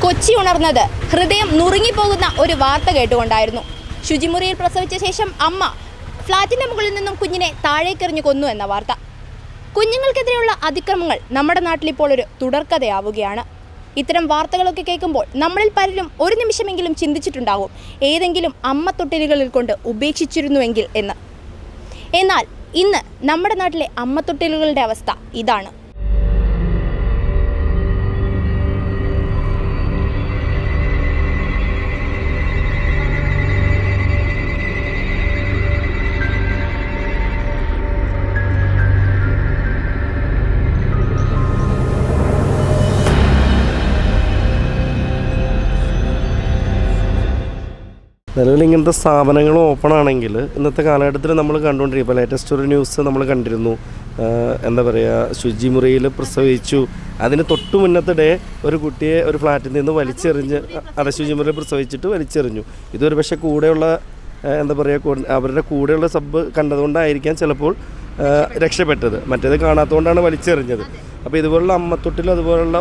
കൊച്ചി ഉണർന്നത് ഹൃദയം നുറുങ്ങിപ്പോകുന്ന ഒരു വാർത്ത കേട്ടുകൊണ്ടായിരുന്നു. ശുചിമുറിയിൽ പ്രസവിച്ച ശേഷം അമ്മ ഫ്ളാറ്റിന്റെ മുകളിൽ നിന്നും കുഞ്ഞിനെ താഴേക്കെറിഞ്ഞു കൊന്നു എന്ന വാർത്ത. കുഞ്ഞുങ്ങൾക്കെതിരെയുള്ള അതിക്രമങ്ങൾ നമ്മുടെ നാട്ടിലിപ്പോൾ ഒരു തുടർക്കഥയാവുകയാണ്. ഇത്തരം വാർത്തകളൊക്കെ കേൾക്കുമ്പോൾ നമ്മളിൽ പലരും ഒരു നിമിഷമെങ്കിലും ചിന്തിച്ചിട്ടുണ്ടാകും, ഏതെങ്കിലും അമ്മ തൊട്ടിലുകളിൽ കൊണ്ട് ഉപേക്ഷിച്ചിരുന്നുവെങ്കിൽ എന്ന്. എന്നാൽ ഇന്ന് നമ്മുടെ നാട്ടിലെ അമ്മ തൊട്ടിലുകളുടെ അവസ്ഥ ഇതാണ്. നിലവിൽ ഇങ്ങനത്തെ സ്ഥാപനങ്ങൾ ഓപ്പൺ ആണെങ്കിൽ ഇന്നത്തെ കാലഘട്ടത്തിൽ നമ്മൾ കണ്ടുകൊണ്ടിരിക്കും. ഇപ്പോൾ ലേറ്റസ്റ്റ് ഒരു ന്യൂസ് നമ്മൾ കണ്ടിരുന്നു. എന്താ പറയുക, ശുചിമുറിയിൽ പ്രസവിച്ചു, അതിന് തൊട്ട് മുന്നത്തെ ഡേ ഒരു കുട്ടിയെ ഒരു ഫ്ലാറ്റിൽ നിന്ന് വലിച്ചെറിഞ്ഞ്, ശുചിമുറിയിൽ പ്രസവിച്ചിട്ട് വലിച്ചെറിഞ്ഞു. ഇതൊരു പക്ഷേ കൂടെയുള്ള എന്താ പറയുക, അവരുടെ കൂടെയുള്ള സബ് കണ്ടതുകൊണ്ടായിരിക്കാം ചിലപ്പോൾ രക്ഷപ്പെട്ടത്. മറ്റേത് കാണാത്തതുകൊണ്ടാണ് വലിച്ചെറിഞ്ഞത്. അപ്പോൾ ഇതുപോലുള്ള അമ്മത്തൊട്ടിൽ അതുപോലുള്ള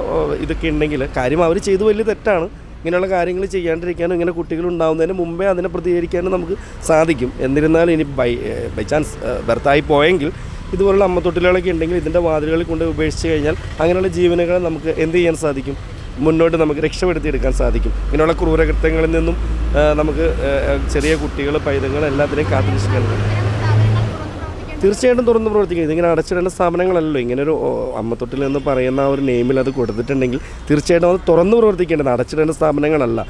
ഇതൊക്കെ ഉണ്ടെങ്കിൽ കാര്യം അവർ ചെയ്ത് വലിയ തെറ്റാണ്. ഇങ്ങനെയുള്ള കാര്യങ്ങൾ ചെയ്യാണ്ടിരിക്കാനും ഇങ്ങനെ കുട്ടികൾ ഉണ്ടാകുന്നതിന് മുമ്പേ അതിനെ പ്രതികരിക്കാനും നമുക്ക് സാധിക്കും. എന്നിരുന്നാലും ഇനി ബൈ ചാൻസ് ബർത്തായി പോയെങ്കിൽ ഇതുപോലുള്ള അമ്മത്തൊട്ടിലുകളൊക്കെ ഉണ്ടെങ്കിൽ ഇതിൻ്റെ വാതിലുകളിൽ കൊണ്ട് ഉപേക്ഷിച്ച് കഴിഞ്ഞാൽ അങ്ങനെയുള്ള ജീവനുകളെ നമുക്ക് എന്ത് ചെയ്യാൻ സാധിക്കും, മുന്നോട്ട് നമുക്ക് രക്ഷപ്പെടുത്തിയെടുക്കാൻ സാധിക്കും. ഇങ്ങനെയുള്ള ക്രൂരകൃത്യങ്ങളിൽ നിന്നും നമുക്ക് ചെറിയ കുട്ടികൾ, പൈതങ്ങൾ എല്ലാത്തിനെയും കാത്തുരക്ഷിക്കാൻ കഴിയും. തീർച്ചയായിട്ടും തുറന്ന് പ്രവർത്തിക്കുക. ഇതിങ്ങനെ അടച്ചിടേണ്ട സ്ഥാപനങ്ങളല്ലോ. ഇങ്ങനൊരു അമ്മത്തൊട്ടിൽ എന്ന് പറയുന്ന ഒരു നെയിമിൽ അത് കൊടുത്തിട്ടുണ്ടെങ്കിൽ തീർച്ചയായിട്ടും അത് തുറന്ന് പ്രവർത്തിക്കേണ്ടത്, അടച്ചിടേണ്ട സ്ഥാപനങ്ങളല്ല.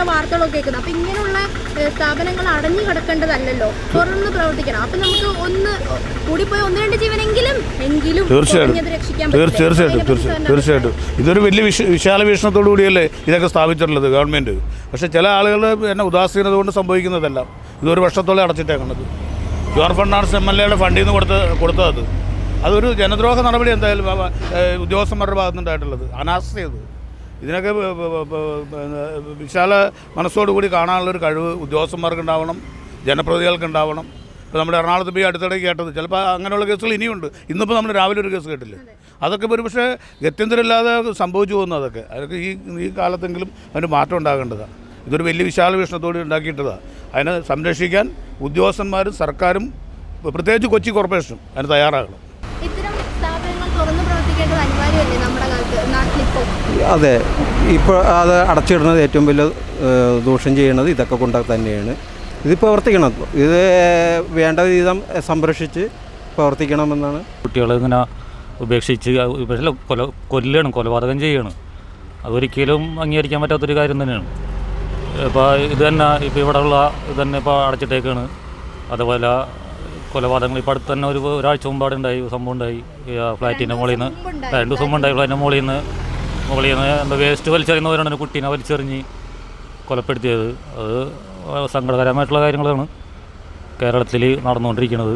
വാർത്തകളൊക്കെ കേൾക്കുന്നത്. അപ്പം ഇങ്ങനെയുള്ള സ്ഥാപനങ്ങൾ അടഞ്ഞു കിടക്കേണ്ടതല്ലോ, തുറന്ന് പ്രവർത്തിക്കണം. അപ്പം നമുക്ക് ഒന്ന് കൂടിപ്പോയി 1-2 ജീവനെങ്കിലും തീർച്ചയായിട്ടും ഇതൊരു വലിയ വിശാല വീക്ഷണത്തോടു കൂടിയല്ലേ ഇതൊക്കെ സ്ഥാപിച്ചിട്ടുള്ളത് ഗവൺമെൻറ്. പക്ഷേ ചില ആളുകൾ എന്നെ ഉദാസീനത കൊണ്ട് സംഭവിക്കുന്നതല്ല. ഇതൊരു വർഷത്തോളം അടച്ചിട്ടേക്കുന്നത്. ജോൺ ഫെർണാണ്ടസ് MLA ഫണ്ടിൽ നിന്ന് കൊടുത്തത് അതൊരു ജനദ്രോഹ നടപടി എന്തായാലും ഉദ്യോഗസ്ഥന്മാരുടെ ഭാഗത്തുനിന്നുണ്ടായിട്ടുള്ളത് അനാസ്ഥയത്. ഇതിനൊക്കെ വിശാല മനസ്സോടുകൂടി കാണാനുള്ളൊരു കഴിവ് ഉദ്യോഗസ്ഥന്മാർക്ക് ഉണ്ടാവണം, ജനപ്രതിനിധികൾക്ക് ഉണ്ടാവണം. ഇപ്പോൾ നമ്മുടെ എറണാകുളത്ത് പോയി അടുത്തിടയ്ക്ക് കേട്ടത് ചിലപ്പോൾ അങ്ങനെയുള്ള കേസുകൾ ഇനിയുണ്ട്. ഇന്നിപ്പോൾ നമ്മൾ രാവിലെ ഒരു കേസ് കേട്ടില്ലേ, അതൊക്കെ ഒരു പക്ഷേ ഗത്യന്തരമില്ലാതെ സംഭവിച്ചു പോകുന്നു. അതൊക്കെ ഈ കാലത്തെങ്കിലും അതിന് മാറ്റം ഉണ്ടാകേണ്ടതാണ്. ഇതൊരു വലിയ വിശാല വീക്ഷണത്തോടെ ഉണ്ടാക്കിയിട്ടതാണ്. അതിനെ സംരക്ഷിക്കാൻ ഉദ്യോഗസ്ഥന്മാരും സർക്കാരും പ്രത്യേകിച്ച് കൊച്ചി കോർപ്പറേഷനും അതിന് തയ്യാറാകണം. അതെ, ഇപ്പോൾ അത് അടച്ചിടുന്നത് ഏറ്റവും വലിയ ദോഷം ചെയ്യുന്നത് ഇതൊക്കെ കൊണ്ട് തന്നെയാണ്. ഇത് പ്രവർത്തിക്കണം, ഇത് വേണ്ട വിധം സംരക്ഷിച്ച് പ്രവർത്തിക്കണമെന്നാണ്. കുട്ടികളെ ഇങ്ങനെ ഉപേക്ഷിച്ച് കൊലപാതകം ചെയ്യണം. അതൊരിക്കലും അംഗീകരിക്കാൻ പറ്റാത്തൊരു കാര്യം തന്നെയാണ്. ഇപ്പോൾ ഇത് തന്നെ ഇപ്പോൾ ഇവിടെയുള്ള ഇത് തന്നെ ഇപ്പോൾ അടച്ചിട്ടേക്കാണ്. അതുപോലെ കൊലപാതകങ്ങൾ ഇപ്പോൾ അടുത്ത് തന്നെ ഒരാഴ്ച മുമ്പാട് സംഭവം ഉണ്ടായി. ഫ്ലാറ്റിൻ്റെ മുകളിൽ നിന്ന് 2 ദിവസം ഉണ്ടായി. ഫ്ലാറ്റിൻ്റെ മുകളിൽ നിന്ന് എന്താ വേസ്റ്റ് വലിച്ചെറിയുന്നവരാണ് ഒരു കുട്ടീനെ വലിച്ചെറിഞ്ഞ് കൊലപ്പെടുത്തിയത്. അത് സങ്കടകരമായിട്ടുള്ള കാര്യങ്ങളാണ് കേരളത്തിൽ നടന്നുകൊണ്ടിരിക്കുന്നത്.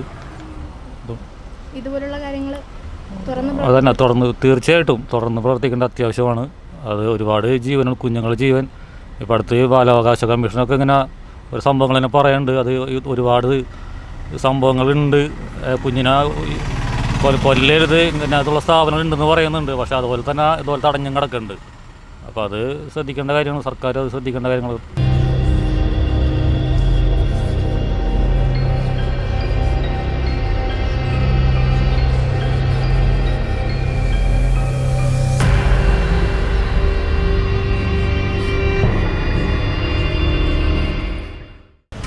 അതന്നെ തീർച്ചയായിട്ടും തുറന്ന് പ്രവർത്തിക്കേണ്ട അത്യാവശ്യമാണ്. അത് ഒരുപാട് ജീവനുകൾ, കുഞ്ഞുങ്ങളുടെ ജീവൻ. ഇപ്പോൾ അടുത്ത് ബാലാവകാശ കമ്മീഷനൊക്കെ ഇങ്ങനെ ഒരു സംഭവങ്ങൾ തന്നെ പറയുന്നുണ്ട്. അത് ഒരുപാട് സംഭവങ്ങളുണ്ട്. കുഞ്ഞിനെ കൊല്ലരുത് ഇങ്ങനത്തുള്ള സ്ഥാപനങ്ങളുണ്ടെന്ന് പറയുന്നുണ്ട്. പക്ഷേ അതുപോലെ തന്നെ ഇതുപോലെ തടഞ്ഞും കിടക്കുന്നുണ്ട്. അപ്പോൾ അത് ശ്രദ്ധിക്കേണ്ട കാര്യങ്ങൾ, സർക്കാർ അത് ശ്രദ്ധിക്കേണ്ട കാര്യങ്ങൾ.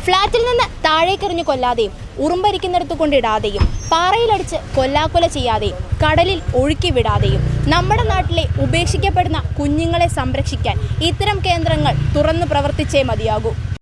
ഫ്ളാറ്റിൽ നിന്ന് താഴേക്കെറിഞ്ഞു കൊല്ലാതെയും ഉറുമ്പരിക്കുന്നിടത്ത് കൊണ്ടിടാതെയും പാറയിലടിച്ച് കൊല്ലാക്കൊല ചെയ്യാതെയും കടലിൽ ഒഴുക്കി വിടാതെയും നമ്മുടെ നാട്ടിലെ ഉപേക്ഷിക്കപ്പെടുന്ന കുഞ്ഞുങ്ങളെ സംരക്ഷിക്കാൻ ഇത്തരം കേന്ദ്രങ്ങൾ തുറന്നു പ്രവർത്തിച്ചേ മതിയാകൂ.